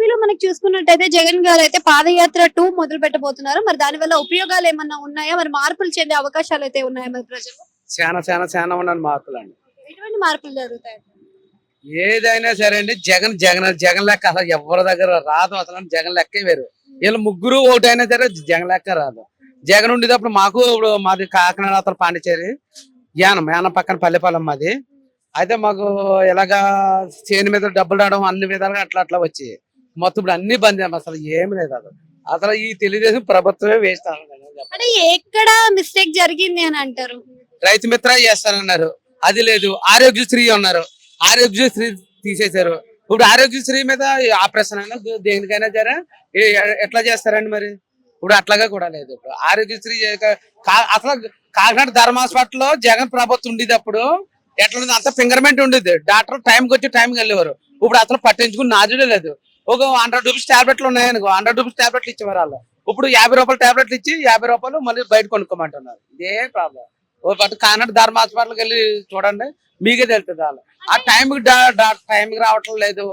ఏపీలో మనకి చూసుకున్నట్టయితే జగన్ గారు అయితే పాదయాత్ర 2 మొదలు పెట్టబోతున్నారు. మరి దాని వల్ల ఉపయోగాలు ఏమన్నా ఉన్నాయా? మరి మార్పులు చెందే అవకాశాలు అయితే ఉన్నాయా మరి ప్రజలు? చాలా ఉన్నాను మార్పులండి. ఎటువంటి మార్పులు జరుగుతాయి? ఏదైనా సరే అండి జగన్ జగన్ జగన్ లెక్క అసలు ఎవరి దగ్గర రాదు. అసలు జగన్ లెక్కే వేరు. వీళ్ళు ముగ్గురు ఒకటైనా సరే జగన్ లెక్క రాదు. జగన్ ఉండేటప్పుడు మాకు ఇప్పుడు మాది కాకినాడ అతను పాండిచేరి యానం పక్కన పల్లెపాలెం మాది. అయితే మాకు ఇలాగా చేను మీద డబ్బులు రావడం అన్ని విధాలుగా అట్లా వచ్చి మొత్తం ఇప్పుడు అన్ని బంద్ అసలు ఏమి లేదు. అసలు ఈ తెలుగుదేశం ప్రభుత్వమే వేస్ట్. అంటే ఎక్కడ మిస్టేక్ జరిగింది అని అంటారు? రైతు మిత్ర చేస్తానన్నారు, అది లేదు. ఆరోగ్యశ్రీ ఉన్నారు, ఆరోగ్యశ్రీ తీసేశారు. ఇప్పుడు ఆరోగ్యశ్రీ మీద ఆపరేషన్ అయినా దేనికైనా సరే ఎట్లా చేస్తారండి మరి? ఇప్పుడు అట్లాగా కూడా లేదు. ఇప్పుడు ఆరోగ్యశ్రీ అసలు కాకినాడ ధర్మ హాస్పిటల్లో జగన్ ప్రభుత్వం ఉండేటప్పుడు ఎట్లా అంత ఫింగర్మెంట్ ఉండేది. డాక్టర్ టైంకి వచ్చి టైంకి వెళ్ళేవారు. ఇప్పుడు అసలు పట్టించుకుని నాదుడే లేదు. ఒక 100 రూపీస్ టాబ్లెట్లు ఉన్నాయనుకో 100 రూపీస్ టాబ్లెట్లు ఇచ్చేవారు వాళ్ళు. ఇప్పుడు 50 రూపాయల టాబ్లెట్లు ఇచ్చి 50 రూపాయలు మళ్ళీ బయట కొనుక్కోమంటున్నారు. ఇదే ప్రాబ్లం. పట్టు కాకినాడ ధర్మ హాస్పిటల్కి వెళ్ళి చూడండి, మీకే తెలుస్తుంది. వాళ్ళు ఆ టైంకి రావటం లేదు.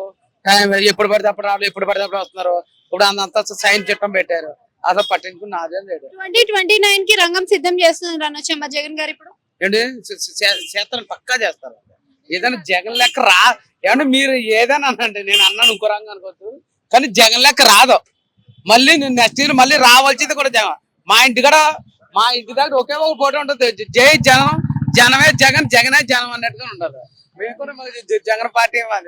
టైం ఎప్పుడు పడితే అప్పుడు రావాలి, ఎప్పుడు పడితే అప్పుడు వస్తున్నారు. ఇప్పుడు అంతా సైన్ చట్టం పెట్టారు. అసలు పట్టించుకుని నాదే లేదు. 2029 కి రంగం సిద్ధం చేస్తున్నారు అనొచ్చమ్మా జగన్ గారు ఇప్పుడు? ఏంటి చేస్తారు, పక్కా చేస్తారు. ఏదైనా జగన్ లెక్క ఏమంటే మీరు ఏదైనా అనండి, నేను అన్నాను ఇంకో రంగం అనుకోవచ్చు, కానీ జగన్ లెక్క రాదు. మళ్ళీ నేను నెక్స్ట్ ఇయర్ మళ్ళీ రావాల్సింది కూడా జగన్. మా ఇంటి దగ్గర ఒకే ఒక ఫోటో ఉంటుంది, జై జనం, జనమే జగన్, జగనే జనం అన్నట్టుగా ఉండదు. మేము కూడా జగన్ పార్టీ ఇవ్వాలి.